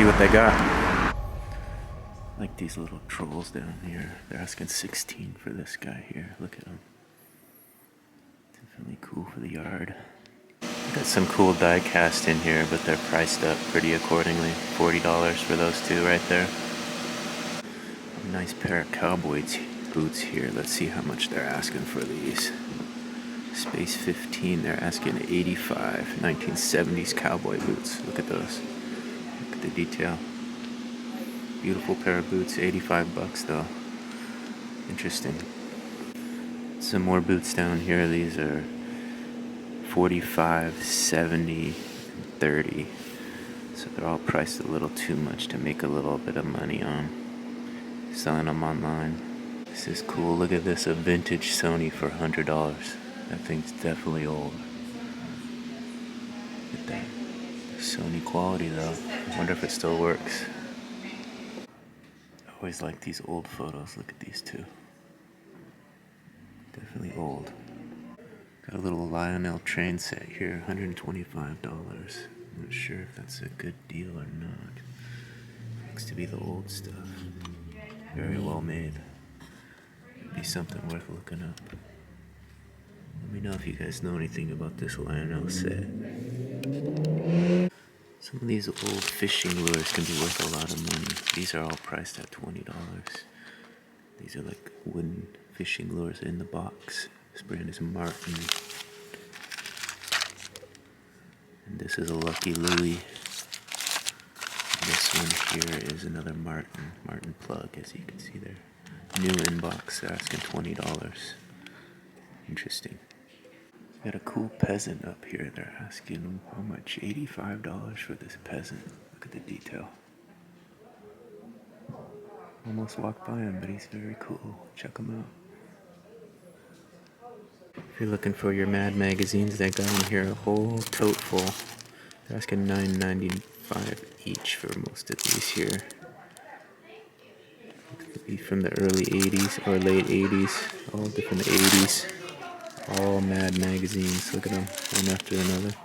what they got. Like these little trolls down here. They're asking 16 for this guy here. Look at him. Definitely cool for the yard. Got some cool die cast in here, but they're priced up pretty accordingly. $40 for those two right there. A nice pair of cowboy boots here. Let's see how much they're asking for these. Space 15, they're asking 85. 1970s cowboy boots. Look at those. Look at the detail. Beautiful pair of boots, 85 bucks though. Interesting. Some more boots down here. These are 45, 70, 30. So they're all priced a little too much to make a little bit of money on. Selling them online. This is cool. Look at this, a vintage Sony for $100. That thing's definitely old. Look at that. Sony quality though. I wonder if it still works. I always like these old photos. Look at these two. Definitely old. Got a little Lionel train set here, $125. I'm not sure if that's a good deal or not. Looks to be the old stuff. Very well made. Could be something worth looking up. Let me know if you guys know anything about this Lionel set. Some of these old fishing lures can be worth a lot of money. These are all priced at $20. These are like wooden fishing lures in the box. This brand is Martin. And this is a Lucky Louie. This one here is another Martin plug, as you can see there. New inbox, they're asking $20. Interesting. Got a cool peasant up here. They're asking how much? $85 for this peasant. Look at the detail. Almost walked by him, but he's very cool. Check him out. If you're looking for your Mad magazines, they got in here a whole tote full. They're asking $9.95 each for most of these here. Could be from the early 80s or late 80s, all different 80s. All Mad magazines. Look at them, one after another.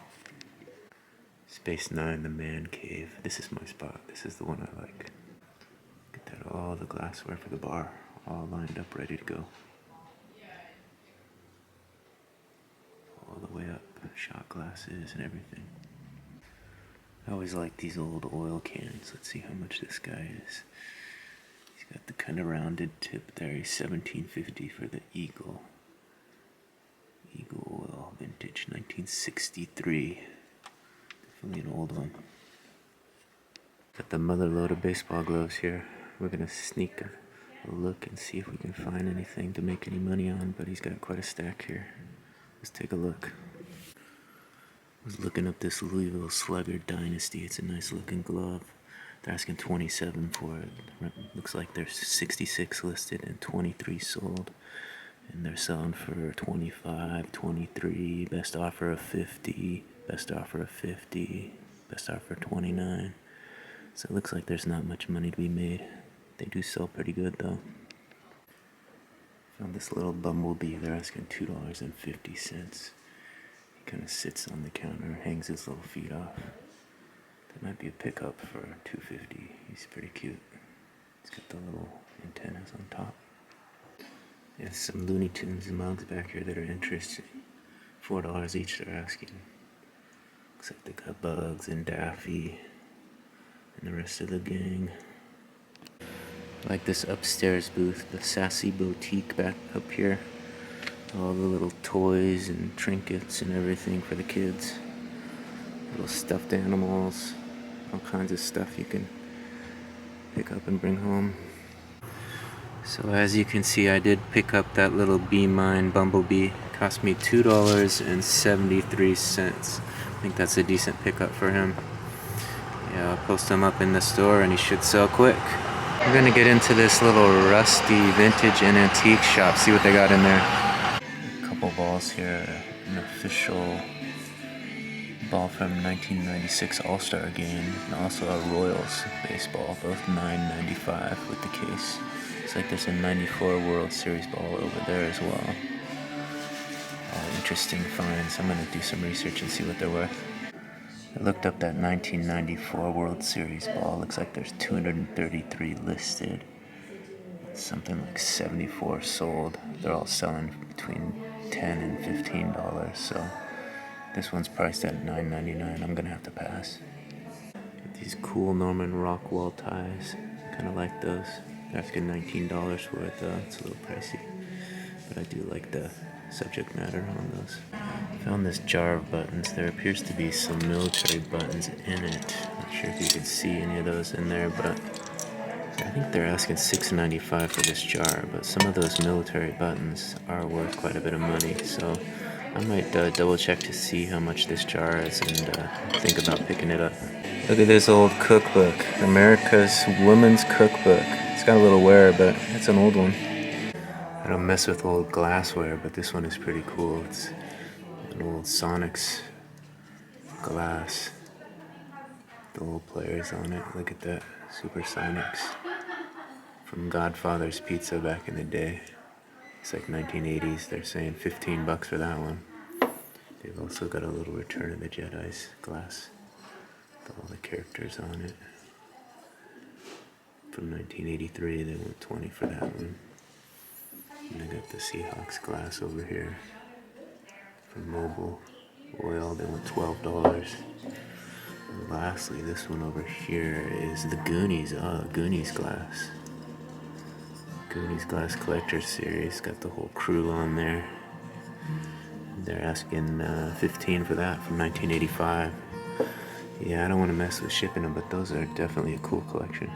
Space 9, the man cave. This is my spot. This is the one I like. Look at that, all the glassware for the bar, all lined up, ready to go. All the way up, shot glasses and everything. I always like these old oil cans. Let's see how much this guy is. He's got the kind of rounded tip there. He's $17.50 for the Eagle. Eagle oil, vintage, 1963. Definitely an old one. Got the mother load of baseball gloves here. We're gonna sneak a look and see if we can find anything to make any money on, but he's got quite a stack here. Let's take a look. I was looking up this Louisville Slugger Dynasty. It's a nice looking glove. They're asking $27 for it. Looks like there's 66 listed and 23 sold. And they're selling for 25, 23, best offer of 50, best offer of 50, best offer 29. So it looks like there's not much money to be made. They do sell pretty good though. Found this little bumblebee. They're asking $2.50. He kind of sits on the counter, hangs his little feet off. That might be a pickup for $2.50. He's pretty cute. He's got the little antennas on top. There's some Looney Tunes mugs back here that are interesting. $4 each they're asking. Looks like they got Bugs and Daffy and the rest of the gang. Like this upstairs booth, the Sassy Boutique back up here. All the little toys and trinkets and everything for the kids. Little stuffed animals, all kinds of stuff you can pick up and bring home. So as you can see, I did pick up that little Be Mine Bumblebee. It cost me $2.73. I think that's a decent pickup for him. Yeah, I'll post him up in the store and he should sell quick. We're gonna get into this little Ruste vintage and antique shop, see what they got in there. A couple balls here, an official ball from 1996 All-Star game, and also a Royals baseball, both $9.95 with the case. Looks like there's a 94 World Series ball over there as well. Interesting finds. I'm gonna do some research and see what they're worth. I looked up that 1994 World Series ball. Looks like there's 233 listed. Something like 74 sold. They're all selling between $10 and $15. So this one's priced at $9.99. I'm gonna have to pass. These cool Norman Rockwell ties. Kind of like those. They're asking $19 for it though. It's a little pricey, but I do like the subject matter on those. Found this jar of buttons. There appears to be some military buttons in it. Not sure if you can see any of those in there, but I think they're asking $6.95 for this jar. But some of those military buttons are worth quite a bit of money, so I might double check to see how much this jar is and think about picking it up. Look at this old cookbook, America's Women's Cookbook. It's got a little wear, but it's an old one. I don't mess with old glassware, but this one is pretty cool. It's an old Sonics glass. The old players on it. Look at that. Supersonics. From Godfather's Pizza back in the day. It's like 1980s. They're saying $15 for that one. They've also got a little Return of the Jedi's glass with all the characters on it. From 1983, they went $20 for that one. And I got the Seahawks glass over here from Mobile Oil. They went $12. And lastly, this one over here is the Goonies. Goonies glass. Goonies Glass Collector Series. Got the whole crew on there. They're asking $15 for that from 1985. Yeah, I don't want to mess with shipping them, but those are definitely a cool collection.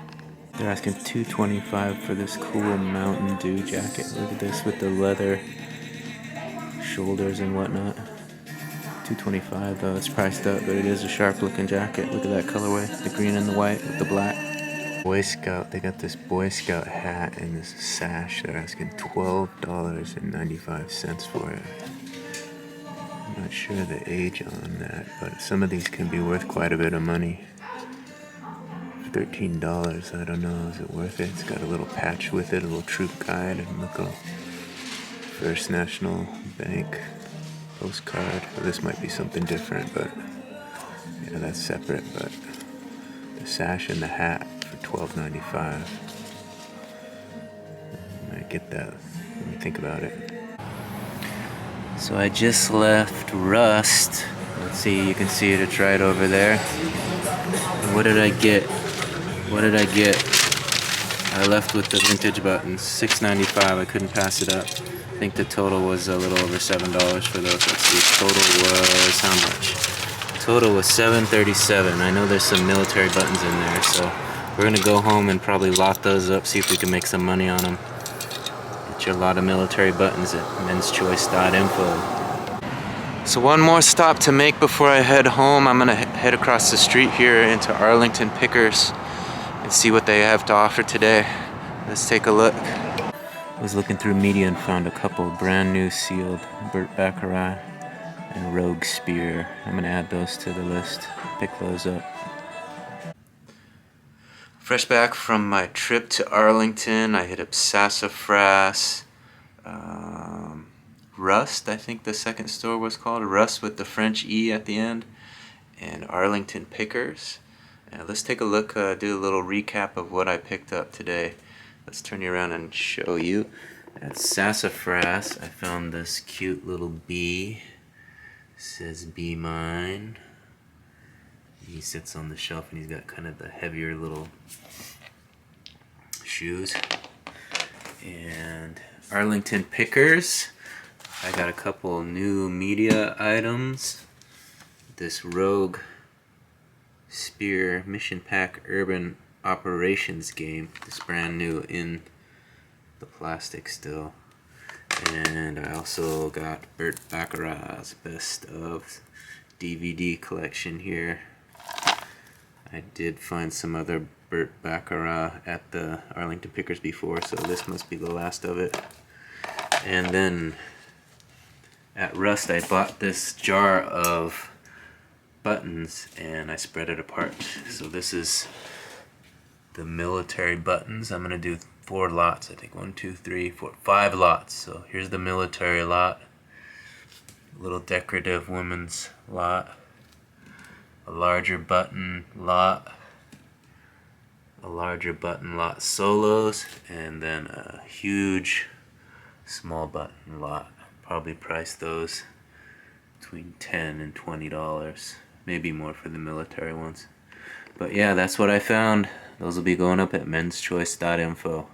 They're asking $2.25 for this cool Mountain Dew jacket. Look at this with the leather shoulders and whatnot. $2.25 though. It's priced up, but it is a sharp looking jacket. Look at that colorway, the green and the white with the black. Boy Scout, they got this Boy Scout hat and this sash. They're asking $12.95 for it. I'm not sure the age on that, but some of these can be worth quite a bit of money. $13, I don't know, is it worth it? It's got a little patch with it, a little troop guide, and look, a First National Bank postcard. Well, this might be something different, but yeah, that's separate. But the sash and the hat for $12.95. I might get that. Let me think about it. So I just left Ruste. Let's see, you can see it. It's right over there. What did I get? What did I get? I left with the vintage buttons, $6.95. I couldn't pass it up. I think the total was a little over $7 for those. Let's see, total was how much? Total was $7.37. I know there's some military buttons in there, so we're gonna go home and probably lock those up, see if we can make some money on them. Get you a lot of military buttons at menschoice.info. So one more stop to make before I head home. I'm gonna head across the street here into Arlington Pickers and see what they have to offer today. Let's take a look. I was looking through media and found a couple brand new sealed Burt Baccarat and Rogue Spear. I'm gonna add those to the list, pick those up. Fresh back from my trip to Arlington, I hit up Sassafras, Ruste, I think the second store was called, Ruste with the French E at the end, and Arlington Pickers. Let's take a look, do a little recap of what I picked up today. Let's turn you around and show you. At Sassafras, I found this cute little bee. It says "Be Mine." He sits on the shelf and he's got kind of the heavier little shoes. And Arlington Pickers, I got a couple new media items. This Rogue Spear Mission Pack Urban Operations game. This brand new in the plastic still. And I also got Burt Baccarat's Best of DVD collection here. I did find some other Burt Baccarat at the Arlington Pickers before, so this must be the last of it. And then at Ruste, I bought this jar of buttons and I spread it apart. So this is the military buttons. I'm gonna do 4 lots. I think 1, 2, 3, 4, 5 lots. So here's the military lot, little decorative women's lot, a larger button lot, solos, and then a huge small button lot. Probably price those between $10 and $20, maybe more for the military ones. But yeah, that's what I found. Those will be going up at menschoice.info.